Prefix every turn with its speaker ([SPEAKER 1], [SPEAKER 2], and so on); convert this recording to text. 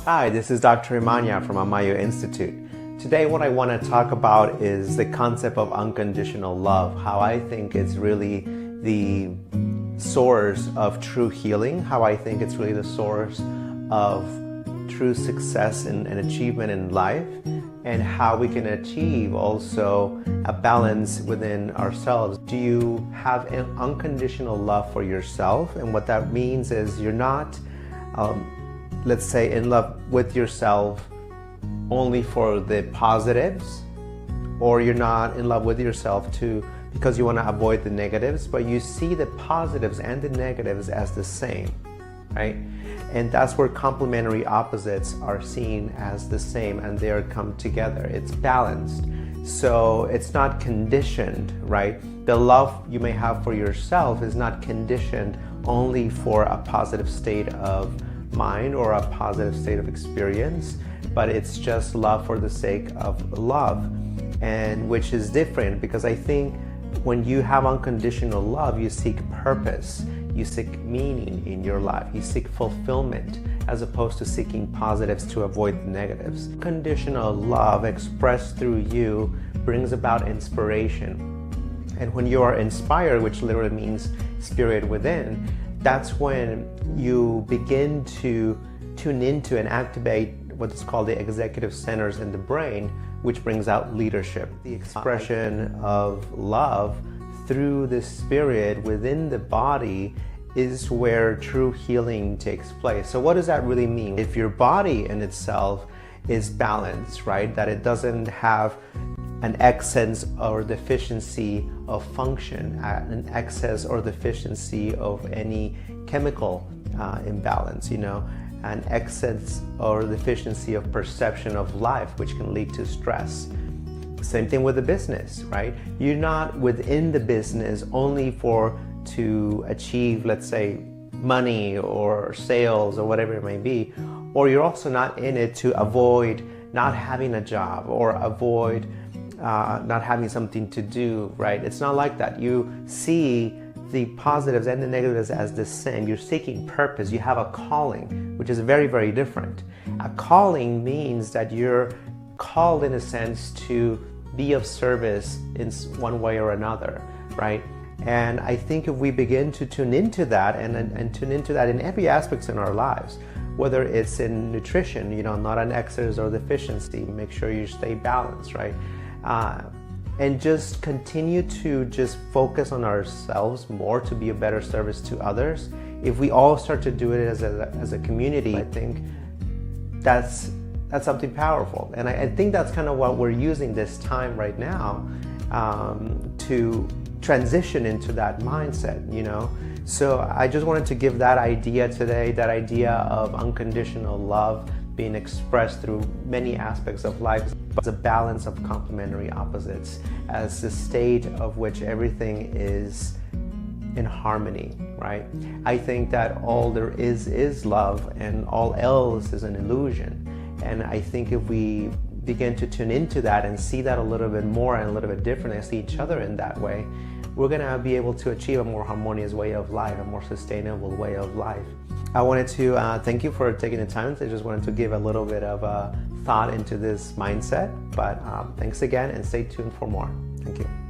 [SPEAKER 1] Hi, this is Dr. Imana from AMAYU Institute. Today what I want to talk about is the concept of unconditional love, how I think it's really the source of true healing, how I think it's really the source of true success and achievement in life, and how we can achieve also a balance within ourselves. Do you have an unconditional love for yourself? And what that means is you're not let's say in love with yourself only for the positives, or you're not in love with yourself too because you want to avoid the negatives, but you see the positives and the negatives as the same, right? And that's where complementary opposites are seen as the same, and they come together. It's balanced, so it's not conditioned, right? The love you may have for yourself is not conditioned only for a positive state of mind or a positive state of experience, but it's just love for the sake of love, and which is different, because I think when you have unconditional love, you seek purpose, you seek meaning in your life, you seek fulfillment, as opposed to seeking positives to avoid the negatives. Unconditional love expressed through you brings about inspiration, and when you are inspired, which literally means spirit within, that's when you begin to tune into and activate what's called the executive centers in the brain, which brings out leadership. The expression of love through the spirit within the body is where true healing takes place. So what does that really mean? If your body in itself is balanced, right, that it doesn't have an excess or deficiency of function, an excess or deficiency of any chemical imbalance, an excess or deficiency of perception of life, which can lead to stress. Same thing with the business, right? You're not within the business only to achieve, let's say, money or sales or whatever it may be, or you're also not in it to avoid not having a job or avoid not having something to do, right? It's not like that. You see the positives and the negatives as the same. You're seeking purpose. You have a calling, which is very, very different. A calling means that you're called, in a sense, to be of service in one way or another, right? And I think if we begin to tune into that and tune into that in every aspect in our lives, whether it's in nutrition, not an excess or deficiency, make sure you stay balanced, right? And just continue to just focus on ourselves more to be a better service to others. If we all start to do it as a community, I think that's something powerful. And I think that's kind of what we're using this time right now to transition into that mindset, So I just wanted to give that idea today, that idea of unconditional love being expressed through many aspects of life as a balance of complementary opposites, as the state of which everything is in harmony, right? I think that all there is love, and all else is an illusion. And I think if we begin to tune into that and see that a little bit more and a little bit differently, and see each other in that way, we're gonna be able to achieve a more harmonious way of life, a more sustainable way of life. I wanted to thank you for taking the time. I just wanted to give a little bit of thought into this mindset, but thanks again, and stay tuned for more. Thank you.